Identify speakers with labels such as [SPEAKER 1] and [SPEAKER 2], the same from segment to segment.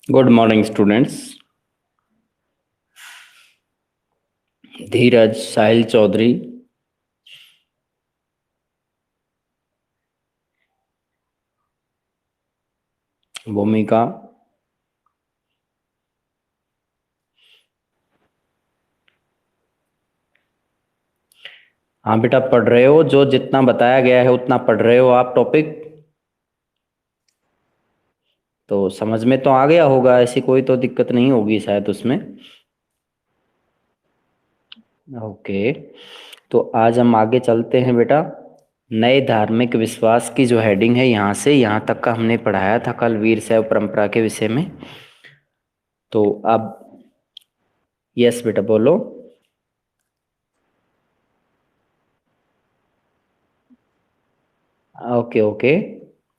[SPEAKER 1] Good morning students. Dheeraj, Sahil Chaudhary, Bhumika. हाँ बेटा, पढ़ रहे हो? जो जितना बताया गया है उतना पढ़ रहे हो आप टॉपिक? तो समझ में तो आ गया होगा, ऐसी कोई तो दिक्कत नहीं होगी शायद उसमें। ओके, तो आज हम आगे चलते हैं बेटा। नए धार्मिक विश्वास की जो हेडिंग है, यहाँ से यहाँ तक का हमने पढ़ाया था कल वीर शैव परंपरा के विषय में। तो अब यस बेटा बोलो। ओके ओके,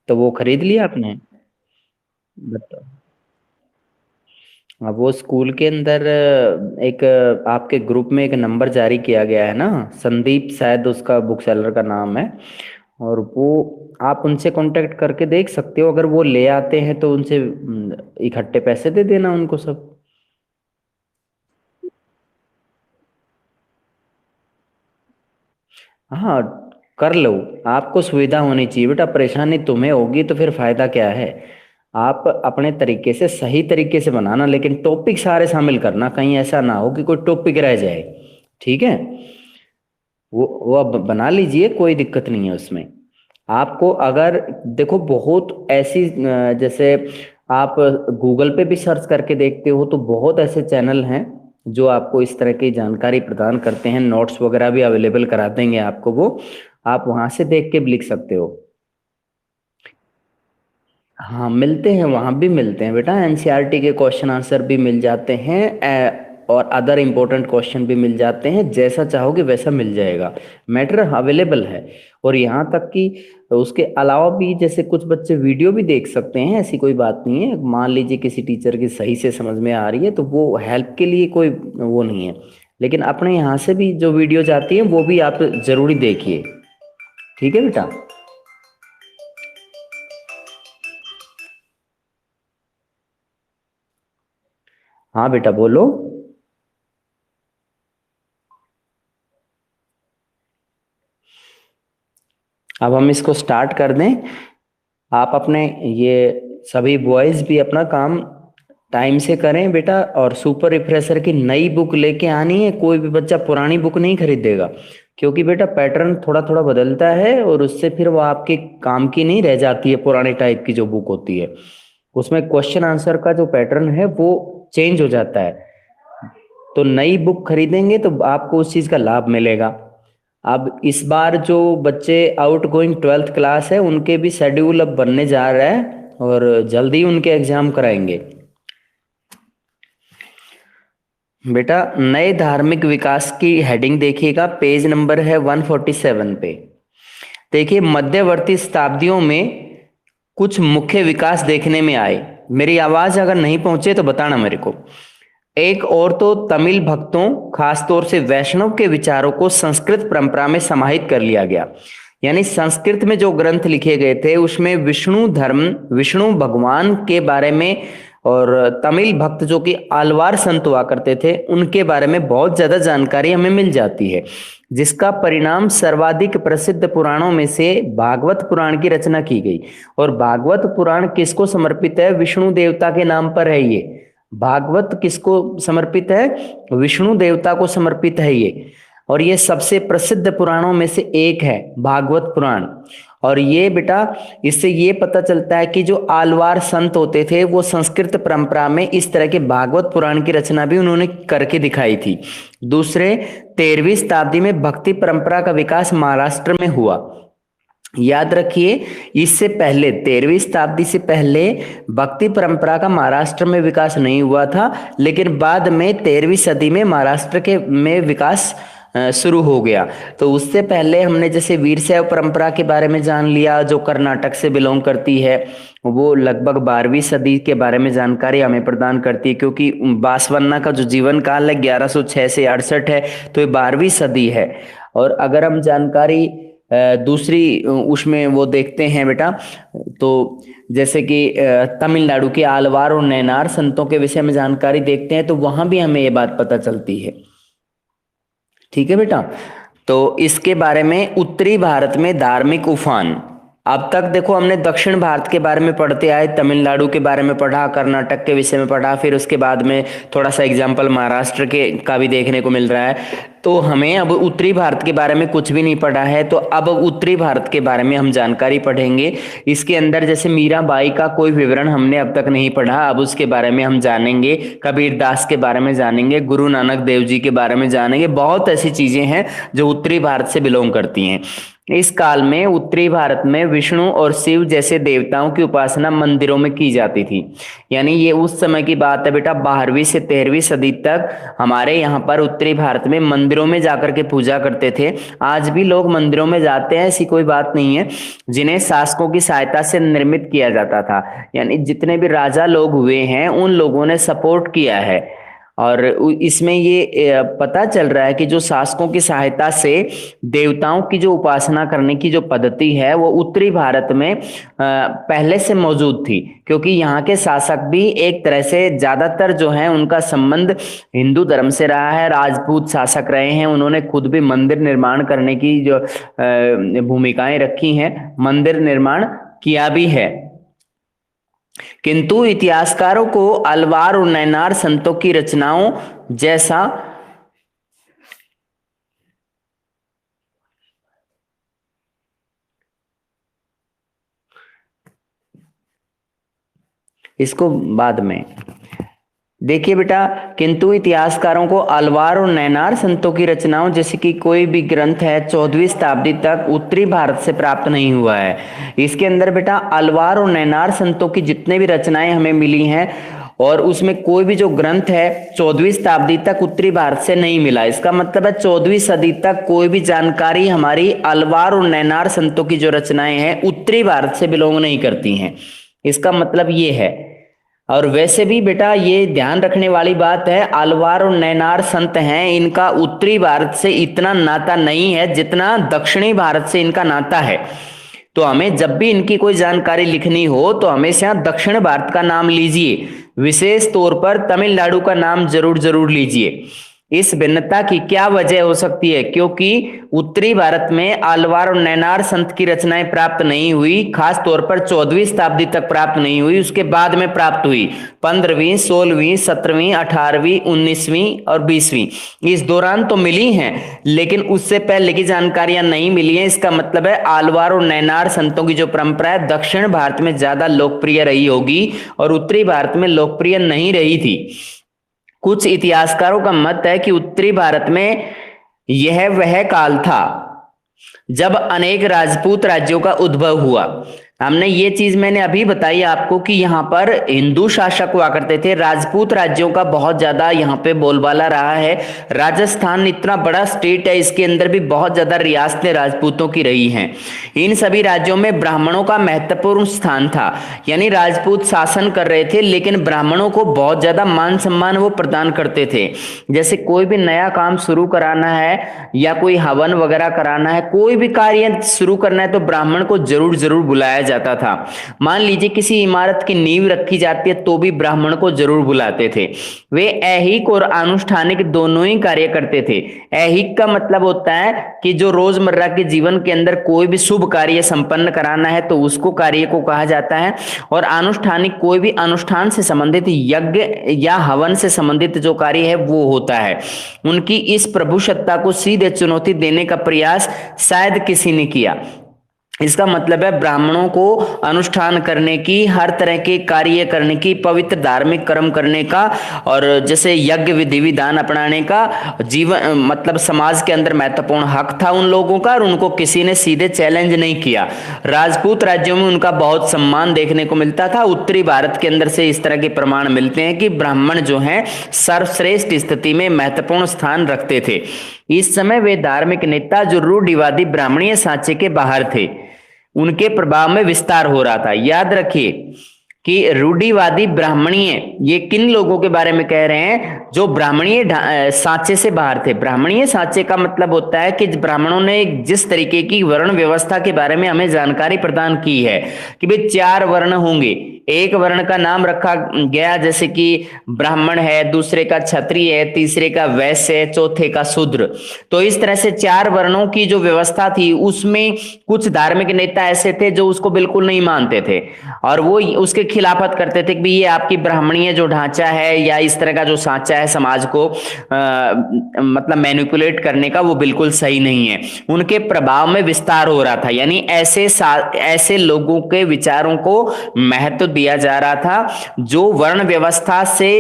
[SPEAKER 1] तो वो खरीद लिया आपने? बताओ। अब वो स्कूल के अंदर एक आपके ग्रुप में एक नंबर जारी किया गया है ना, संदीप शायद उसका बुक सेलर का नाम है। और वो आप उनसे कांटेक्ट करके देख सकते हो, अगर वो ले आते हैं तो उनसे इकट्ठे पैसे दे देना उनको सब। हाँ, कर लो। आपको सुविधा होनी चाहिए बेटा, परेशानी तुम्हें होगी तो फिर फायदा क्या है। आप अपने तरीके से सही तरीके से बनाना, लेकिन टॉपिक सारे शामिल करना, कहीं ऐसा ना हो कि कोई टॉपिक रह जाए। ठीक है? वो अब बना लीजिए, कोई दिक्कत नहीं है उसमें। आपको अगर देखो बहुत ऐसी जैसे आप गूगल पे भी सर्च करके देखते हो तो बहुत ऐसे चैनल हैं जो आपको इस तरह की जानकारी प्रदान करते हैं, नोट्स वगैरह भी अवेलेबल करा देंगे आपको वो। आप वहां से देख के भी लिख सकते हो। हाँ मिलते हैं, वहाँ भी मिलते हैं बेटा, एनसीईआरटी के क्वेश्चन आंसर भी मिल जाते हैं। और अदर इम्पोर्टेंट क्वेश्चन भी मिल जाते हैं, जैसा चाहोगे वैसा मिल जाएगा। मैटर अवेलेबल है। और यहाँ तक कि उसके अलावा भी जैसे कुछ बच्चे वीडियो भी देख सकते हैं, ऐसी कोई बात नहीं है। मान लीजिए किसी टीचर की सही से समझ में आ रही है तो वो हेल्प के लिए कोई वो नहीं है। लेकिन अपने यहाँ से भी जो वीडियो जाती है वो भी आप जरूरी देखिए। ठीक है बेटा? हाँ बेटा बोलो। अब हम इसको स्टार्ट कर दें। आप अपने ये सभी बॉयज भी अपना काम टाइम से करें बेटा, और सुपर रिफ्रेशर की नई बुक लेके आनी है। कोई भी बच्चा पुरानी बुक नहीं खरीदेगा, क्योंकि बेटा पैटर्न थोड़ा थोड़ा बदलता है और उससे फिर वो आपके काम की नहीं रह जाती है। पुराने टाइप की जो बुक होती है उसमें क्वेश्चन आंसर का जो पैटर्न है वो चेंज हो जाता है। तो नई बुक खरीदेंगे तो आपको उस चीज का लाभ मिलेगा। अब इस बार जो बच्चे आउट गोइंग 12th क्लास है उनके भी शेड्यूल अब बनने जा रहा है, और जल्दी उनके एग्जाम कराएंगे। बेटा नए धार्मिक विकास की हेडिंग देखिएगा, पेज नंबर है 147 पे। देखिए, मध्यवर्ती शताब्दियों में कुछ मुख्य विकास देखने में आए। मेरी आवाज अगर नहीं पहुंचे तो बताना मेरे को। एक और तो तमिल भक्तों, खासतौर से वैष्णव के विचारों को संस्कृत परंपरा में समाहित कर लिया गया। यानी संस्कृत में जो ग्रंथ लिखे गए थे उसमें विष्णु धर्म, विष्णु भगवान के बारे में, और तमिल भक्त जो कि आलवार संत हुआ करते थे उनके बारे में बहुत ज्यादा जानकारी हमें मिल जाती है। जिसका परिणाम सर्वाधिक प्रसिद्ध पुराणों में से भागवत पुराण की रचना की गई। और भागवत पुराण किसको समर्पित है? विष्णु देवता के नाम पर है ये। भागवत किसको समर्पित है? विष्णु देवता को समर्पित है ये। और ये सबसे प्रसिद्ध पुराणों में से एक है भागवत पुराण। और ये बेटा, इससे ये पता चलता है कि जो आलवार संत होते थे वो संस्कृत परंपरा में इस तरह के भागवत पुराण की रचना भी उन्होंने करके दिखाई थी। दूसरे, 13वीं शताब्दी में भक्ति परंपरा का विकास महाराष्ट्र में हुआ। याद रखिए, इससे पहले 13वीं शताब्दी से पहले भक्ति परंपरा का महाराष्ट्र में विकास नहीं हुआ था, लेकिन बाद में 13वीं सदी में महाराष्ट्र के में विकास शुरू हो गया। तो उससे पहले हमने जैसे वीरशैव परंपरा के बारे में जान लिया, जो कर्नाटक से बिलोंग करती है। वो लगभग 12वीं सदी के बारे में जानकारी हमें प्रदान करती है, क्योंकि बासवन्ना का जो जीवन काल है 1106 से 68 है, तो ये 12वीं सदी है। और अगर हम जानकारी दूसरी उसमें वो देखते हैं बेटा, तो जैसे कि तमिलनाडु के आलवार और नैनार संतों के विषय में जानकारी देखते हैं तो वहां भी हमें ये बात पता चलती है। ठीक है बेटा, तो इसके बारे में उत्तरी भारत में धार्मिक उफान। अब तक देखो हमने दक्षिण भारत के बारे में पढ़ते आए, तमिलनाडु के बारे में पढ़ा, कर्नाटक के विषय में पढ़ा, फिर उसके बाद में थोड़ा सा एग्जाम्पल महाराष्ट्र के का भी देखने को मिल रहा है। तो हमें अब उत्तरी भारत के बारे में कुछ भी नहीं पढ़ा है, तो अब उत्तरी भारत के बारे में हम जानकारी पढ़ेंगे। इसके अंदर जैसे मीराबाई का कोई विवरण हमने अब तक नहीं पढ़ा, अब उसके बारे में हम जानेंगे। कबीर दास के बारे में जानेंगे, गुरु नानक देव जी के बारे में जानेंगे। बहुत ऐसी चीजें हैं जो उत्तरी भारत से बिलोंग करती हैं। इस काल में उत्तरी भारत में विष्णु और शिव जैसे देवताओं की उपासना मंदिरों में की जाती थी। यानी ये उस समय की बात है बेटा, 12वीं से 13वीं सदी तक हमारे यहाँ पर उत्तरी भारत में मंदिरों में जाकर के पूजा करते थे। आज भी लोग मंदिरों में जाते हैं, ऐसी कोई बात नहीं है, जिन्हें शासकों की सहायता से निर्मित किया जाता था। यानी जितने भी राजा लोग हुए हैं उन लोगों ने सपोर्ट किया है, और इसमें ये पता चल रहा है कि जो शासकों की सहायता से देवताओं की जो उपासना करने की जो पद्धति है वो उत्तरी भारत में पहले से मौजूद थी, क्योंकि यहाँ के शासक भी एक तरह से ज्यादातर जो है उनका संबंध हिंदू धर्म से रहा है, राजपूत शासक रहे हैं। उन्होंने खुद भी मंदिर निर्माण करने की जो भूमिकाएं रखी हैं, मंदिर निर्माण किया भी है। किंतु इतिहासकारों को अलवार और नैनार संतों की रचनाओं जैसा इसको बाद में देखिए बेटा, किंतु इतिहासकारों को अलवार और नैनार संतों की रचनाओं जैसे कि कोई भी ग्रंथ है 14वीं शताब्दी तक उत्तरी भारत से प्राप्त नहीं हुआ है। इसके अंदर बेटा अलवार और नैनार संतों की जितने भी रचनाएं हमें मिली हैं, और उसमें कोई भी जो ग्रंथ है 14वीं शताब्दी तक उत्तरी भारत से नहीं मिला। इसका मतलब है 14वीं सदी तक कोई भी जानकारी हमारी अलवार और नैनार संतों की जो रचनाएं हैं उत्तरी भारत से बिलोंग नहीं करती हैं। इसका मतलब ये है। और वैसे भी बेटा ये ध्यान रखने वाली बात है, अलवार और नैनार संत हैं, इनका उत्तरी भारत से इतना नाता नहीं है जितना दक्षिणी भारत से इनका नाता है। तो हमें जब भी इनकी कोई जानकारी लिखनी हो तो हमेशा दक्षिण भारत का नाम लीजिए, विशेष तौर पर तमिलनाडु का नाम जरूर लीजिए। इस भिन्नता की क्या वजह हो सकती है? क्योंकि उत्तरी भारत में अलवार और नैनार संत की रचनाएं प्राप्त नहीं हुई, खास तौर पर 14वीं शताब्दी तक प्राप्त नहीं हुई, उसके बाद में प्राप्त हुई 15वीं, 16वीं, 17वीं, 18वीं, 19वीं और 20वीं। इस दौरान तो मिली हैं, लेकिन उससे पहले की जानकारियां नहीं मिली हैं। इसका मतलब है अलवार और नैनार संतों की जो परंपरा है दक्षिण भारत में ज्यादा लोकप्रिय रही होगी और उत्तरी भारत में लोकप्रिय नहीं रही थी। कुछ इतिहासकारों का मत है कि उत्तरी भारत में यह वह काल था जब अनेक राजपूत राज्यों का उद्भव हुआ। हमने ये चीज मैंने अभी बताई आपको कि यहाँ पर हिंदू शासक हुआ करते थे, राजपूत राज्यों का बहुत ज्यादा यहाँ पे बोलबाला रहा है। राजस्थान इतना बड़ा स्टेट है, इसके अंदर भी बहुत ज्यादा रियासतें राजपूतों की रही हैं। इन सभी राज्यों में ब्राह्मणों का महत्वपूर्ण स्थान था, यानी राजपूत शासन कर रहे थे लेकिन ब्राह्मणों को बहुत ज्यादा मान सम्मान वो प्रदान करते थे। जैसे कोई भी नया काम शुरू कराना है या कोई हवन वगैरह कराना है, कोई भी कार्य शुरू करना है तो ब्राह्मण को जरूर बुलाया जाता था। मान लीजिए किसी इमारत की नींव रखी जाती है तो भी ब्राह्मण को जरूर बुलाते थे। वे ऐहिक और आनुष्ठानिक दोनों ही कार्य करते थे। ऐहिक का मतलब होता है कि जो रोजमर्रा के जीवन के अंदर कोई भी शुभ कार्य संपन्न कराना है तो उसको कार्य को कहा जाता है, और आनुष्ठानिक कोई भी अनुष्ठान से संबंधित यज्ञ या हवन से संबंधित जो कार्य है वो होता है। उनकी इस प्रभु सत्ता को सीधे चुनौती देने का प्रयास शायद किसी ने किया। इसका मतलब है ब्राह्मणों को अनुष्ठान करने की, हर तरह के कार्य करने की, पवित्र धार्मिक कर्म करने का और जैसे यज्ञ विधि विधान अपनाने का जीवन मतलब समाज के अंदर महत्वपूर्ण हक था उन लोगों का, और उनको किसी ने सीधे चैलेंज नहीं किया। राजपूत राज्यों में उनका बहुत सम्मान देखने को मिलता था। उत्तरी भारत के अंदर से इस तरह के प्रमाण मिलते हैं कि ब्राह्मण जो हैं सर्वश्रेष्ठ स्थिति में महत्वपूर्ण स्थान रखते थे। इस समय वे धार्मिक नेता जो रूढ़िवादी ब्राह्मणीय सांचे के बाहर थे, उनके प्रभाव में विस्तार हो रहा था। याद रखिए कि रूढ़िवादी ब्राह्मणीय, ये किन लोगों के बारे में कह रहे हैं? जो ब्राह्मणीय सांचे से बाहर थे। ब्राह्मणीय सांचे का मतलब होता है कि ब्राह्मणों ने जिस तरीके की वर्ण व्यवस्था के बारे में हमें जानकारी प्रदान की है कि भाई 4 वर्ण होंगे, एक वर्ण का नाम रखा गया जैसे कि ब्राह्मण है, दूसरे का क्षत्रिय है, तीसरे का वैश्य है, चौथे का शूद्र। तो इस तरह से 4 वर्णों की जो व्यवस्था थी उसमें कुछ धार्मिक नेता ऐसे थे जो उसको बिल्कुल नहीं मानते थे और वो उसके खिलाफत करते थे कि ये आपकी ब्राह्मणीय जो ढांचा है या इस तरह का जो सांचा है समाज को मतलब मैनिपुलेट करने का, वो बिल्कुल सही नहीं है। उनके प्रभाव में विस्तार हो रहा था, यानी ऐसे लोगों के विचारों को महत्व दिया जा रहा था जो वर्ण व्यवस्था से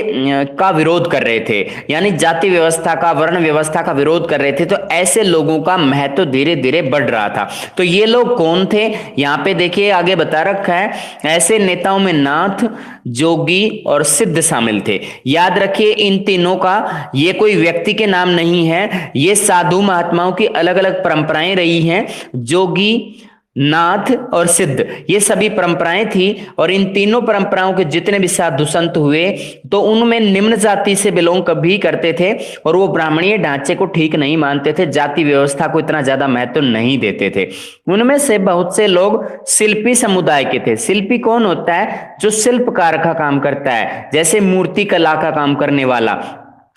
[SPEAKER 1] का विरोध कर रहे थे, यानी जाति व्यवस्था का, वर्ण व्यवस्था का विरोध कर रहे थे। तो ऐसे लोगों का महत्व धीरे धीरे बढ़ रहा था। तो ये लोग कौन थे? यहाँ पे देखिए आगे बता रखा है, ऐसे नेताओं में नाथ, जोगी और सिद्ध शामिल थे। याद रखिए इन तीनों का ये कोई व्यक्ति के नाम नहीं है, ये साधु महात्माओं की अलग अलग परंपराएं रही हैं। जोगी, नाथ और सिद्ध, ये सभी परंपराएं थी और इन तीनों परंपराओं के जितने भी साधु संत हुए तो उनमें निम्न जाति से बिलोंग भी करते थे और वो ब्राह्मणीय ढांचे को ठीक नहीं मानते थे, जाति व्यवस्था को इतना ज्यादा महत्व नहीं देते थे। उनमें से बहुत से लोग शिल्पी समुदाय के थे। शिल्पी कौन होता है? जो शिल्पकार का काम करता है, जैसे मूर्ति कला का काम करने वाला।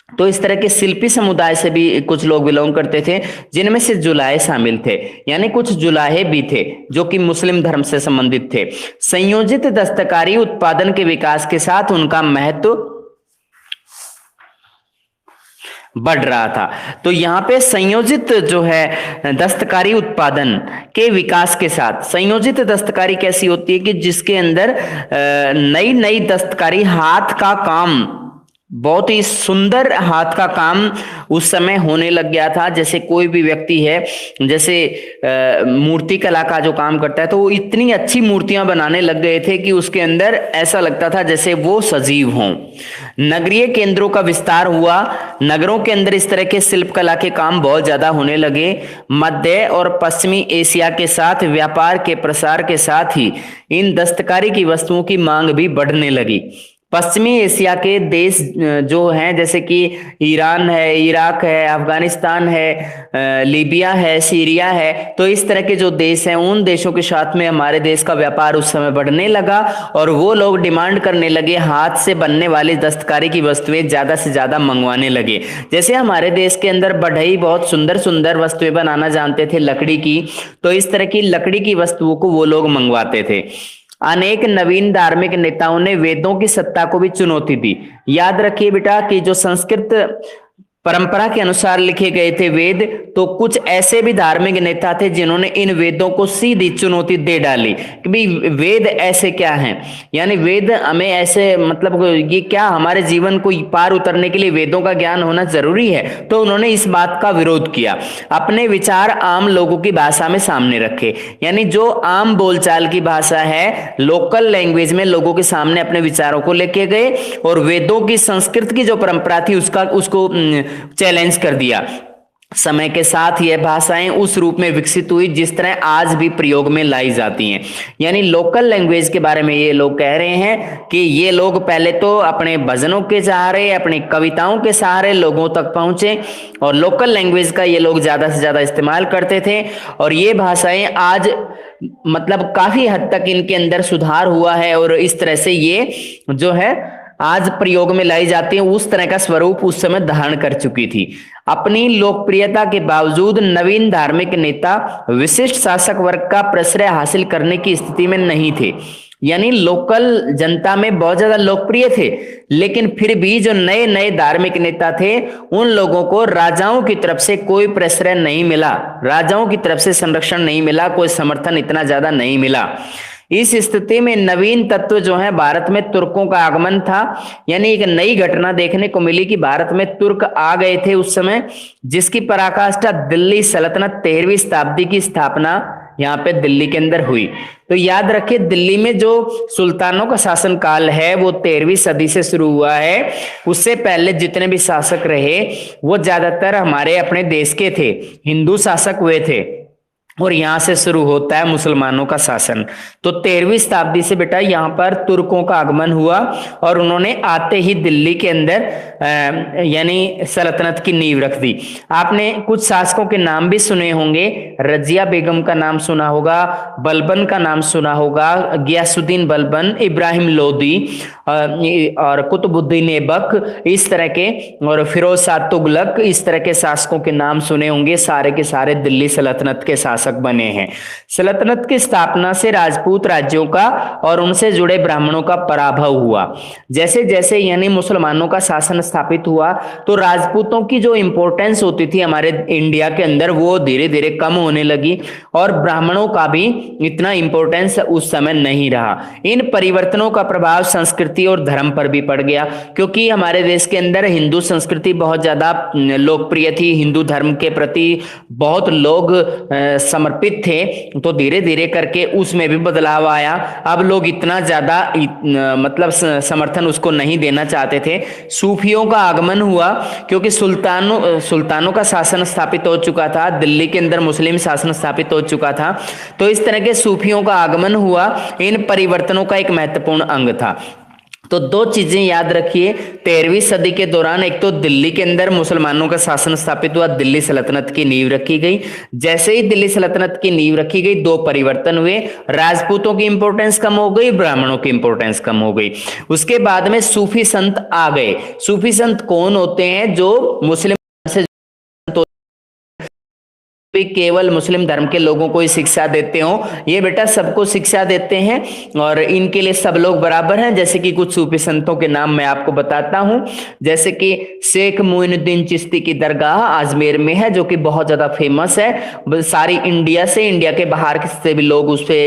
[SPEAKER 1] तो इस तरह के शिल्पी समुदाय से भी कुछ लोग बिलोंग करते थे, जिनमें से जुलाहे शामिल थे, यानी कुछ जुलाहे भी थे जो कि मुस्लिम धर्म से संबंधित थे। संयोजित दस्तकारी उत्पादन के विकास के साथ उनका महत्व बढ़ रहा था। तो यहाँ पे संयोजित जो है दस्तकारी उत्पादन के विकास के साथ, संयोजित दस्तकारी कैसी होती है कि जिसके अंदर नई नई दस्तकारी, हाथ का काम, बहुत ही सुंदर हाथ का काम उस समय होने लग गया था। जैसे कोई भी व्यक्ति है, जैसे मूर्ति कला का जो काम करता है, तो वो इतनी अच्छी मूर्तियां बनाने लग गए थे कि उसके अंदर ऐसा लगता था जैसे वो सजीव हों। नगरीय केंद्रों का विस्तार हुआ, नगरों के अंदर इस तरह के शिल्प कला के काम बहुत ज्यादा होने लगे। मध्य और पश्चिमी एशिया के साथ व्यापार के प्रसार के साथ ही इन दस्तकारी की वस्तुओं की मांग भी बढ़ने लगी। पश्चिमी एशिया के देश जो हैं, जैसे कि ईरान है, इराक है, अफगानिस्तान है, लीबिया है, सीरिया है, तो इस तरह के जो देश हैं उन देशों के साथ में हमारे देश का व्यापार उस समय बढ़ने लगा और वो लोग डिमांड करने लगे, हाथ से बनने वाली दस्तकारी की वस्तुएं ज्यादा से ज्यादा मंगवाने लगे। जैसे हमारे देश के अंदर बढ़ई बहुत सुंदर सुंदर वस्तुएं बनाना जानते थे लकड़ी की, तो इस तरह की लकड़ी की वस्तुओं को वो लोग मंगवाते थे। अनेक नवीन धार्मिक नेताओं ने वेदों की सत्ता को भी चुनौती दी। याद रखिए बेटा कि जो संस्कृत परंपरा के अनुसार लिखे गए थे वेद, तो कुछ ऐसे भी धार्मिक नेता थे जिन्होंने इन वेदों को सीधी चुनौती दे डाली कि भाई वेद ऐसे क्या हैं, यानी वेद हमें ऐसे, मतलब ये क्या हमारे जीवन को पार उतरने के लिए वेदों का ज्ञान होना जरूरी है? तो उन्होंने इस बात का विरोध किया, अपने विचार आम लोगों की भाषा में सामने रखे, यानी जो आम बोलचाल की भाषा है, लोकल लैंग्वेज में लोगों के सामने अपने विचारों को लेके गए और वेदों की संस्कृत की जो परंपरा थी उसको चैलेंज कर दिया। समय के साथ यह भाषाएं उस रूप में विकसित हुई जिस तरह आज भी प्रयोग में लाई जाती हैं। यानी लोकल लैंग्वेज के बारे में ये लोग कह रहे हैं कि ये लोग पहले तो अपने भजनों के सहारे, अपनी कविताओं के सहारे लोगों तक पहुंचे और लोकल लैंग्वेज का ये लोग ज्यादा से ज्यादा इस्तेमाल करते थे और ये भाषाएं आज मतलब काफी हद तक इनके अंदर सुधार हुआ है और इस तरह से ये जो है आज प्रयोग में लाई जाती है, उस तरह का स्वरूप उस समय धारण कर चुकी थी। अपनी लोकप्रियता के बावजूद नवीन धार्मिक नेता विशिष्ट शासक वर्ग का प्रश्रय हासिल करने की स्थिति में नहीं थे, यानी लोकल जनता में बहुत ज्यादा लोकप्रिय थे, लेकिन फिर भी जो नए नए धार्मिक नेता थे उन लोगों को राजाओं की तरफ से कोई प्रश्रय नहीं मिला, राजाओं की तरफ से संरक्षण नहीं मिला, कोई समर्थन इतना ज्यादा नहीं मिला। इस स्थिति में नवीन तत्व जो है, भारत में तुर्कों का आगमन था, यानी एक नई घटना देखने को मिली कि भारत में तुर्क आ गए थे उस समय, जिसकी पराकाष्ठा दिल्ली सल्तनत 13वीं शताब्दी की स्थापना यहाँ पे दिल्ली के अंदर हुई। तो याद रखिए दिल्ली में जो सुल्तानों का शासन काल है वो 13वीं सदी से शुरू हुआ है। उससे पहले जितने भी शासक रहे वो ज्यादातर हमारे अपने देश के थे, हिंदू शासक हुए थे। और यहां से शुरू होता है मुसलमानों का शासन। तो 13वीं शताब्दी से बेटा यहाँ पर तुर्कों का आगमन हुआ और उन्होंने आते ही दिल्ली के अंदर यानी सल्तनत की नींव रख दी। आपने कुछ शासकों के नाम भी सुने होंगे, रजिया बेगम का नाम सुना होगा, बलबन का नाम सुना होगा, गियासुद्दीन बलबन, इब्राहिम लोदी और कुतुबुद्दीन ऐबक, इस तरह के, और फिरोज शाह तुगलक, इस तरह के शासकों के नाम सुने होंगे। सारे के सारे दिल्ली सल्तनत के शासक बने हैं। सल्तनत की स्थापना से राजपूत राज्यों का और उनसे जुड़े ब्राह्मणों का पराभव हुआ। जैसे जैसे यानी मुसलमानों का शासन स्थापित हुआ तो राजपूतों की जो इंपॉर्टेंस होती थी हमारे इंडिया के अंदर वो धीरे धीरे कम होने लगी और ब्राह्मणों का भी इतना इंपॉर्टेंस उस समय नहीं रहा। इन परिवर्तनों का प्रभाव संस्कृति और धर्म पर भी पड़ गया, क्योंकि हमारे देश के अंदर हिंदू संस्कृति बहुत ज्यादा लोकप्रिय थी, हिंदू धर्म के प्रति बहुत लोग समर्पित थे। तो धीरे धीरे करके उसमें भी बदलाव आया। अब लोग इतना ज्यादा मतलब समर्थन उसको नहीं देना चाहते थे। सूफियों का आगमन हुआ, क्योंकि सुल्तानों का शासन स्थापित हो चुका था, दिल्ली के अंदर मुस्लिम शासन स्थापित हो चुका था। तो इस तरह के सूफियों का आगमन हुआ, इन परिवर्तनों का एक महत्वपूर्ण अंग था। तो दो चीजें याद रखिए 13वीं सदी के दौरान, एक तो दिल्ली के अंदर मुसलमानों का शासन स्थापित हुआ, दिल्ली सल्तनत की नींव रखी गई। जैसे ही दिल्ली सल्तनत की नींव रखी गई दो परिवर्तन हुए, राजपूतों की इंपॉर्टेंस कम हो गई, ब्राह्मणों की इंपॉर्टेंस कम हो गई। उसके बाद में सूफी संत आ गए। सूफी संत कौन होते हैं? जो मुस्लिम से भी केवल मुस्लिम धर्म के लोगों को ही शिक्षा देते हो, ये बेटा सबको शिक्षा देते हैं और इनके लिए सब लोग बराबर हैं। जैसे कि कुछ सूफी संतों के नाम मैं आपको बताता हूं, जैसे कि शेख मोइनुद्दीन चिश्ती की दरगाह अजमेर में है, जो कि बहुत ज्यादा फेमस है। सारी इंडिया से, इंडिया के बाहर से भी लोग उस पे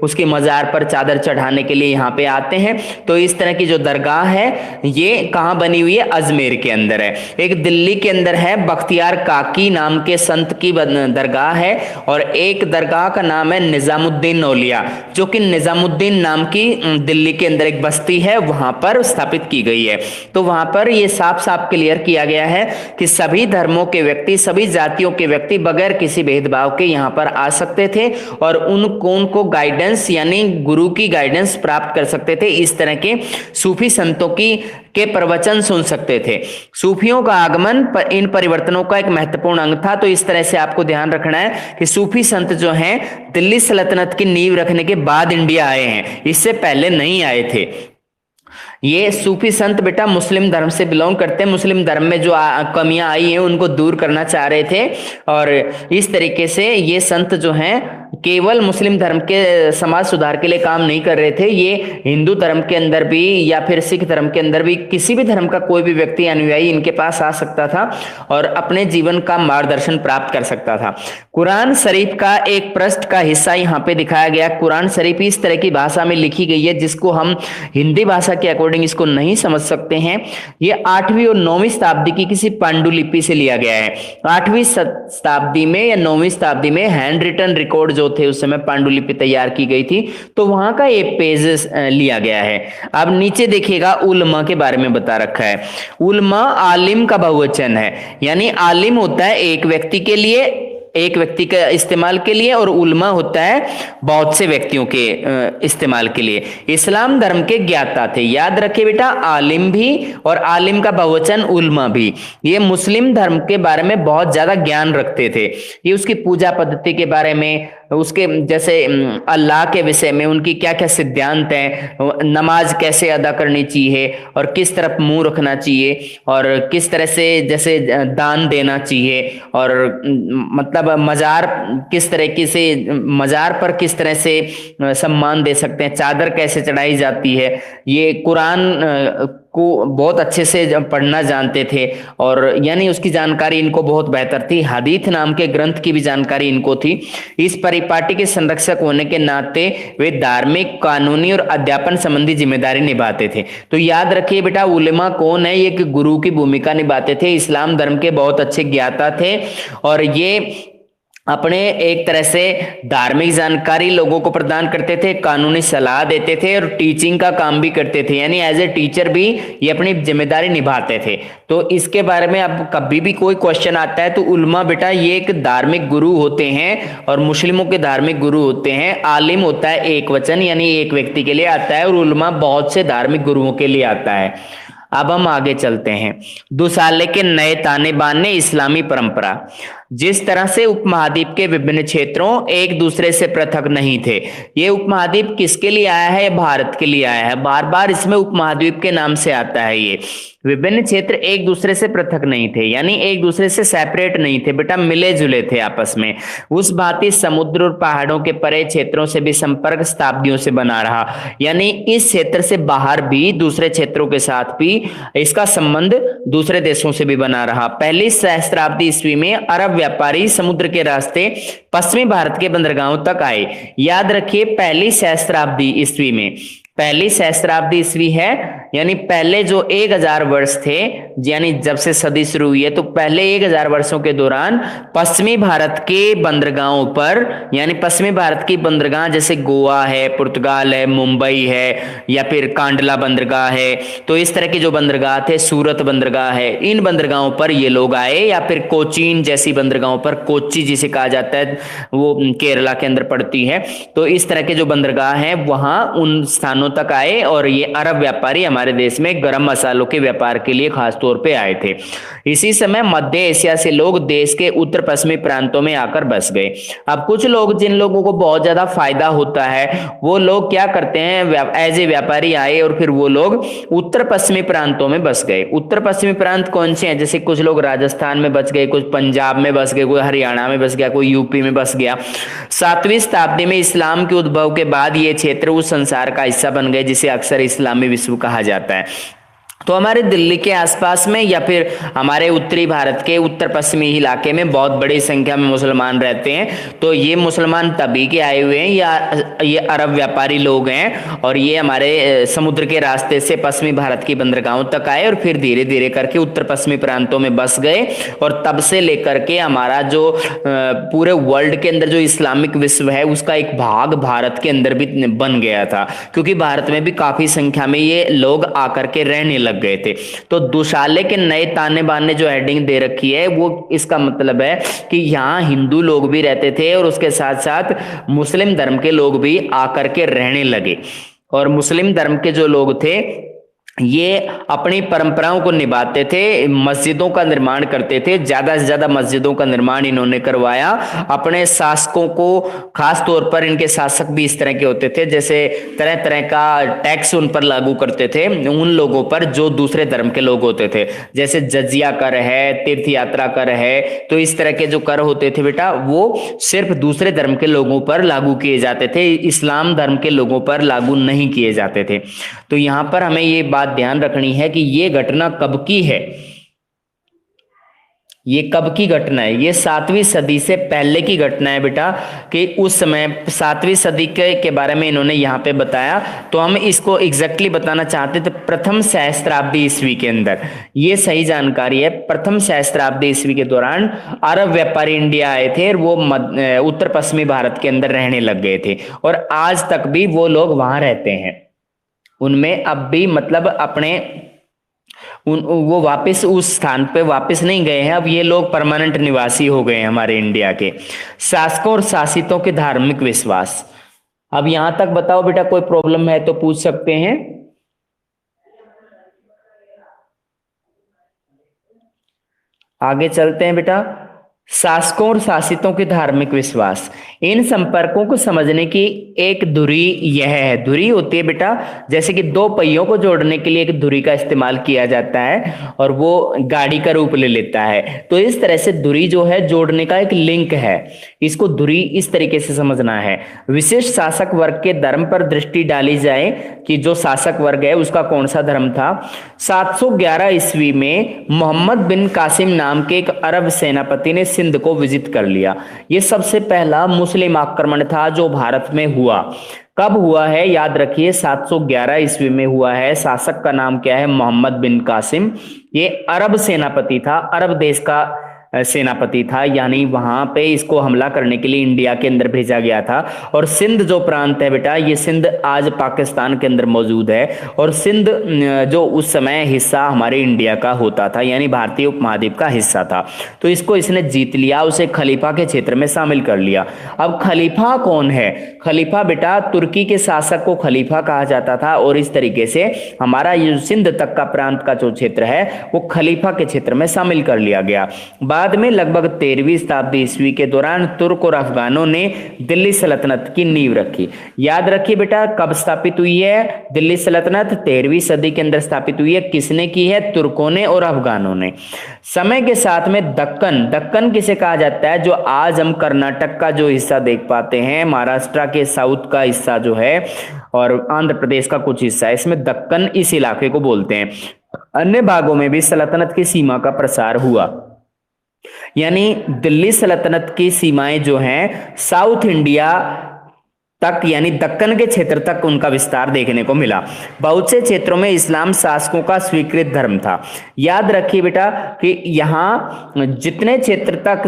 [SPEAKER 1] उसके मजार पर चादर चढ़ाने के लिए यहाँ पे आते हैं। तो इस तरह की जो दरगाह है ये कहाँ बनी हुई है? अजमेर के अंदर है। एक दिल्ली के अंदर है, बख्तियार काकी नाम के संत की दरगाह है, और एक दरगाह का नाम है निजामुद्दीन औलिया, जो कि निजामुद्दीन नाम की दिल्ली के अंदर एक बस्ती है, वहां पर स्थापित की गई है। तो वहां पर ये साफ साफ क्लियर किया गया है कि सभी धर्मों के व्यक्ति, सभी जातियों के व्यक्ति बगैर किसी भेदभाव के यहाँ पर आ सकते थे और उनको गाइडेंस यानी गुरु की गाइडेंस प्राप्त कर सकते थे। इस तरह के सूफी संतों के प्रवचन सुन सकते थे। सूफियों का आगमन इन परिवर्तनों का एक महत्वपूर्ण अंग था। तो इस तरह से आपको ध्यान रखना है कि सूफी संत जो हैं दिल्ली सल्तनत की नींव रखने के बाद इंडिया आए हैं, इससे पहले नहीं आए थे। ये सूफी संत बेटा मुस्लिम धर्म से बिलोंग करते हैं, मुस्लिम धर्म में जो कमियां आई हैं उनको दूर करना चाह रहे थे, और इस तरीके से ये संत जो हैं केवल मुस्लिम धर्म के समाज सुधार के लिए काम नहीं कर रहे थे। ये हिंदू धर्म के अंदर भी या फिर सिख धर्म के अंदर भी किसी भी धर्म का कोई भी व्यक्ति अनुयायी इनके पास आ सकता था और अपने जीवन का मार्गदर्शन प्राप्त कर सकता था। कुरान शरीफ का एक पृष्ठ का हिस्सा यहाँ पे दिखाया गया। कुरान शरीफ इस तरह की भाषा में लिखी गई है जिसको हम हिंदी भाषा के अकॉर्डिंग इसको नहीं समझ सकते हैं। ये 8वीं और 9वीं शताब्दी की किसी पांडुलिपि से लिया गया है। 8वीं शताब्दी में या 9वीं शताब्दी में हैंड रिटन रिकॉर्ड जो थे उस समय पांडुलिपि तैयार की गई थी, तो वहां का ये पेज लिया गया है। अब नीचे देखिएगा उलमा के बारे में बता रखा है। उलमा आलिम का बहुवचन है, यानी आलिम होता है एक व्यक्ति के लिए, एक व्यक्ति के इस्तेमाल के लिए, और उलमा होता है बहुत से व्यक्तियों के इस्तेमाल के लिए। इस्लाम धर्म के ज्ञाता थे, याद रखिए बेटा, आलिम भी और आलिम का बहुवचन उलमा भी। ये मुस्लिम धर्म के बारे में बहुत ज्यादा ज्ञान रखते थे। ये उसकी पूजा पद्धति के बारे में, उसके जैसे अल्लाह के विषय में उनकी क्या क्या सिद्धांत हैं, नमाज कैसे अदा करनी चाहिए और किस तरफ मुंह रखना चाहिए, और किस तरह से जैसे दान देना चाहिए, और मतलब मजार किस तरीके से, मजार पर किस तरह से सम्मान दे सकते हैं, चादर कैसे चढ़ाई जाती है, ये कुरान को बहुत अच्छे से पढ़ना जानते थे, और यानी उसकी जानकारी इनको बहुत बेहतर थी। हदीथ नाम के ग्रंथ की भी जानकारी इनको थी। इस परिपाटी के संरक्षक होने के नाते वे धार्मिक, कानूनी और अध्यापन संबंधी जिम्मेदारी निभाते थे। तो याद रखिए बेटा, उलेमा कौन है? ये एक गुरु की भूमिका निभाते थे, इस्लाम धर्म के बहुत अच्छे ज्ञाता थे, और ये अपने एक तरह से धार्मिक जानकारी लोगों को प्रदान करते थे, कानूनी सलाह देते थे और टीचिंग का काम भी करते थे, यानी एज ए टीचर भी ये अपनी जिम्मेदारी निभाते थे। तो इसके बारे में अब कभी भी कोई क्वेश्चन आता है तो उलमा बेटा ये एक धार्मिक गुरु होते हैं, और मुस्लिमों के धार्मिक गुरु होते हैं। आलिम होता है एक वचन, यानी एक व्यक्ति के लिए आता है, और उलमा बहुत से धार्मिक गुरुओं के लिए आता है। अब हम आगे चलते हैं। दुसाले के नए ताने बाने इस्लामी परंपरा। जिस तरह से उपमहाद्वीप के विभिन्न क्षेत्रों एक दूसरे से पृथक नहीं थे, ये उपमहाद्वीप किसके लिए आया है? भारत के लिए आया है। बार बार इसमें उपमहाद्वीप के नाम से आता है। ये विभिन्न क्षेत्र एक दूसरे से पृथक नहीं थे, यानी एक दूसरे से सेपरेट नहीं थे बेटा, मिले जुले थे आपस में। उस भांति समुद्र और पहाड़ों के परे क्षेत्रों से भी संपर्क शताब्दियों से बना रहा, यानी इस क्षेत्र से बाहर भी दूसरे क्षेत्रों के साथ भी इसका संबंध दूसरे देशों से भी बना रहा। पहली सहस्त्राब्दी ईस्वी में अरब व्यापारी समुद्र के रास्ते पश्चिमी भारत के बंदरगाहों तक आए। याद रखिए, पहली सहस्त्राब्दी ईस्वी में, पहली सहस्त्राब्दी ईस्वी है यानी पहले जो 1000 वर्ष थे, यानी जब से सदी शुरू हुई है तो पहले 1000 वर्षों के दौरान पश्चिमी भारत के बंदरगाहों पर, यानी पश्चिमी भारत की बंदरगाह जैसे गोवा है, पुर्तगाल है, मुंबई है, या फिर कांडला बंदरगाह है, तो इस तरह की जो बंदरगाह थे, सूरत बंदरगाह है, इन बंदरगाहों पर ये लोग आए, या फिर कोचीन जैसी बंदरगाहों पर, कोच्चि जिसे कहा जाता है वो केरला के अंदर पड़ती है। तो इस तरह के जो बंदरगाह हैं वहां उन स्थानों तक आए, और ये अरब व्यापारी हमारे देश में गरम मसालों के व्यापार के लिए खास तौर पे आए थे। इसी समय मध्य एशिया से लोग देश के उत्तर पश्चिमी प्रांतों में आकर बस गए। अब कुछ लोग, जिन लोगों को बहुत ज्यादा फायदा होता है, वो लोग क्या करते हैं, एज ए व्यापारी आए और फिर वो लोग उत्तर पश्चिमी प्रांतों में बस गए। उत्तर पश्चिमी प्रांत कौन से हैं? जैसे कुछ लोग राजस्थान में बस गए, कुछ पंजाब में बस गए, कोई हरियाणा में बस गया, कोई यूपी में बस गया। 7वीं शताब्दी में इस्लाम के उद्भव के बाद ये क्षेत्र उस संसार का हिस्सा बन गए जिसे अक्सर इस्लामी विश्व कहा जाता है। तो हमारे दिल्ली के आसपास में या फिर हमारे उत्तरी भारत के उत्तर पश्चिमी इलाके में बहुत बड़ी संख्या में मुसलमान रहते हैं। तो ये मुसलमान तभी के आए हुए हैं, या ये अरब व्यापारी लोग हैं, और ये हमारे समुद्र के रास्ते से पश्चिमी भारत की बंदरगाहों तक आए और फिर धीरे धीरे करके उत्तर पश्चिमी प्रांतों में बस गए। और तब से लेकर के हमारा जो पूरे वर्ल्ड के अंदर जो इस्लामिक विश्व है उसका एक भाग भारत के अंदर भी बन गया था, क्योंकि भारत में भी काफी संख्या में ये लोग आकर के रहने लग गए थे। तो दुशाले के नए ताने बाने जो हेडिंग दे रखी है वो इसका मतलब है कि यहाँ हिंदू लोग भी रहते थे और उसके साथ साथ मुस्लिम धर्म के लोग भी आकर के रहने लगे। और मुस्लिम धर्म के जो लोग थे ये अपनी परंपराओं को निभाते थे, मस्जिदों का निर्माण करते थे, ज्यादा से ज्यादा मस्जिदों का निर्माण इन्होंने करवाया। अपने शासकों को, खास तौर पर इनके शासक भी इस तरह के होते थे, जैसे तरह तरह का टैक्स उन पर लागू करते थे, उन लोगों पर जो दूसरे धर्म के लोग होते थे, जैसे जजिया कर है, तीर्थ यात्रा कर है। तो इस तरह के जो कर होते थे बेटा वो सिर्फ दूसरे धर्म के लोगों पर लागू किए जाते थे, इस्लाम धर्म के लोगों पर लागू नहीं किए जाते थे। तो यहां पर हमें ये बात ध्यान रखनी है कि ये घटना कब की है, ये कब की घटना है? ये 7वीं सदी से पहले की घटना है बेटा, कि उस समय 7वीं सदी के बारे में इन्होंने यहाँ पे बताया। तो हम इसको एग्जैक्टली बताना चाहते थे प्रथम सहस्त्राब्दी ईस्वी के अंदर, ये सही जानकारी है। प्रथम सहस्त्राब्दी ईस्वी के दौरान अरब व्यापारी इंडिया आए थे और वो उत्तर पश्चिमी भारत के अंदर रहने लग गए थे, और आज तक भी वो लोग वहां रहते हैं। उनमें अब भी मतलब अपने वो वापस उस स्थान पे वापस नहीं गए हैं, अब ये लोग परमानेंट निवासी हो गए हैं हमारे इंडिया के। शासकों और शासितों के धार्मिक विश्वास। अब यहां तक बताओ बेटा, कोई प्रॉब्लम है तो पूछ सकते हैं। आगे चलते हैं बेटा। शासकों और शासितों के धार्मिक विश्वास, इन संपर्कों को समझने की एक धुरी यह है। धुरी होती है बेटा, जैसे कि दो पहियों को जोड़ने के लिए एक धुरी का इस्तेमाल किया जाता है और वो गाड़ी का रूप ले लेता है। तो इस तरह से धुरी जो है जोड़ने का एक लिंक है, इसको धुरी इस तरीके से समझना है। विशिष्ट शासक वर्ग के धर्म पर दृष्टि डाली जाए कि जो शासक वर्ग है उसका कौन सा धर्म था। 711 ईस्वी में मोहम्मद बिन कासिम नाम के एक अरब सेनापति ने सिंध को विजिट कर लिया। यह सबसे पहला मुस्लिम आक्रमण था जो भारत में हुआ। कब हुआ है याद रखिए, 711 ईस्वी में हुआ है। शासक का नाम क्या है? मोहम्मद बिन कासिम। ये अरब सेनापति था, अरब देश का सेनापति था, यानी वहां पे इसको हमला करने के लिए इंडिया के अंदर भेजा गया था। और सिंध जो प्रांत है बेटा, ये सिंध आज पाकिस्तान के अंदर मौजूद है, और सिंध जो उस समय हिस्सा हमारे इंडिया का होता था, यानी भारतीय उपमहाद्वीप का हिस्सा था। तो इसको इसने जीत लिया, उसे खलीफा के क्षेत्र में शामिल कर लिया। अब खलीफा कौन है? खलीफा बेटा तुर्की के शासक को खलीफा कहा जाता था, और इस तरीके से हमारा ये सिंध तक का प्रांत का जो क्षेत्र है वो खलीफा के क्षेत्र में शामिल कर लिया गया। बाद में लगभग 13वीं शताब्दी ईस्वी के दौरान तुर्क और अफगानों ने दिल्ली सल्तनत की नींव रखी। याद रखिए बेटा, कब स्थापित हुई है दिल्ली सल्तनत? 13वीं सदी के अंदर स्थापित हुई है। किसने की है? तुर्कों ने और अफगानों ने। समय के साथ में दक्कन, दक्कन किसे कहा जाता है? जो आज हम कर्नाटक का जो हिस्सा देख पाते हैं, महाराष्ट्र के साउथ का हिस्सा जो है और आंध्र प्रदेश का कुछ हिस्सा है, इसमें दक्कन इस इलाके को बोलते हैं। अन्य भागों में भी सल्तनत की सीमा का प्रसार हुआ, यानी दिल्ली सल्तनत की सीमाएं जो हैं साउथ इंडिया तक, यानी दक्कन के क्षेत्र तक उनका विस्तार देखने को मिला। बहुत से क्षेत्रों में इस्लाम शासकों का स्वीकृत धर्म था। याद रखिए बेटा कि यहाँ जितने क्षेत्र तक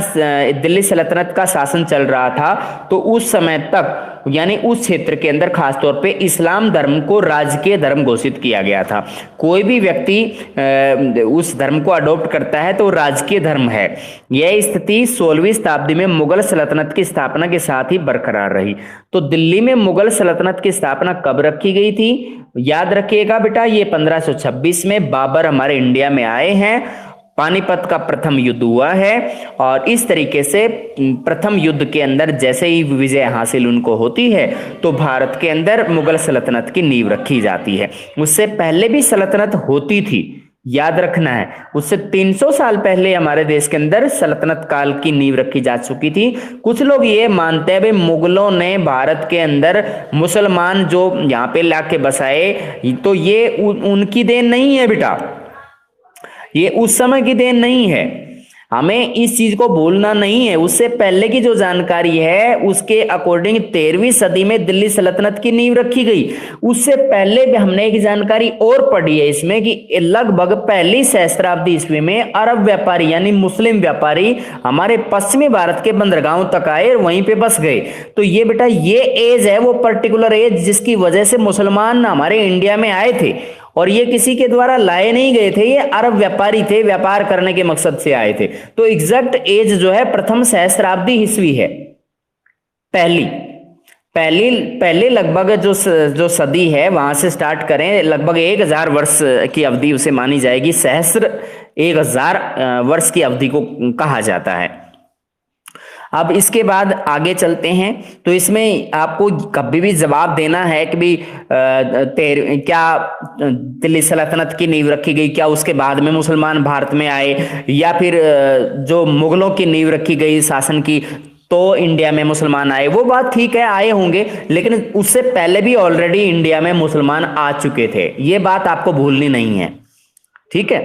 [SPEAKER 1] दिल्ली सल्तनत का शासन चल रहा था, तो उस समय तक यानी उस क्षेत्र के अंदर खासतौर पे इस्लाम धर्म को राजकीय धर्म घोषित किया गया था। कोई भी व्यक्ति उस धर्म को अडॉप्ट करता है तो राजकीय धर्म है। यह स्थिति 16वीं शताब्दी में मुगल सल्तनत की स्थापना के साथ ही बरकरार रही। तो दिल्ली में मुगल सल्तनत की स्थापना कब रखी गई थी? याद रखिएगा बेटा, ये 1526 में बाबर हमारे इंडिया में आए हैं। पानीपत का प्रथम युद्ध हुआ है, और इस तरीके से प्रथम युद्ध के अंदर जैसे ही विजय हासिल उनको होती है तो भारत के अंदर मुगल सल्तनत की नींव रखी जाती है। उससे पहले भी सल्तनत होती थी, याद रखना है। उससे 300 साल पहले हमारे देश के अंदर सल्तनत काल की नींव रखी जा चुकी थी। कुछ लोग ये मानते हैं भाई मुगलों ने भारत के अंदर मुसलमान जो यहाँ पे लाके बसाए, तो ये उनकी देन नहीं है बेटा, ये उस समय की देन नहीं है। हमें इस चीज को भूलना नहीं है। उससे पहले की जो जानकारी है उसके अकॉर्डिंग 13वीं सदी में दिल्ली सल्तनत की नींव रखी गई। उससे पहले भी हमने एक जानकारी और पढ़ी है इसमें कि लगभग पहली सहस्त्राब्दी ईस्वी में अरब व्यापारी यानी मुस्लिम व्यापारी हमारे पश्चिमी भारत के बंदरगाहों तक आए और वहीं पे बस गए। तो ये बेटा ये एज है वो पर्टिकुलर एज जिसकी वजह से मुसलमान हमारे इंडिया में आए थे, और ये किसी के द्वारा लाए नहीं गए थे, ये अरब व्यापारी थे, व्यापार करने के मकसद से आए थे। तो एग्जैक्ट एज जो है प्रथम सहस्त्राब्दी ईस्वी है। पहले लगभग जो सदी है वहां से स्टार्ट करें, लगभग 1000 वर्ष की अवधि उसे मानी जाएगी। सहस्त्र 1000 वर्ष की अवधि को कहा जाता है। अब इसके बाद आगे चलते हैं। तो इसमें आपको कभी भी जवाब देना है कि भी क्या दिल्ली सल्तनत की नींव रखी गई, क्या उसके बाद में मुसलमान भारत में आए, या फिर जो मुगलों की नींव रखी गई शासन की तो इंडिया में मुसलमान आए। वो बात ठीक है, आए होंगे, लेकिन उससे पहले भी ऑलरेडी इंडिया में मुसलमान आ चुके थे। ये बात आपको भूलनी नहीं है, ठीक है।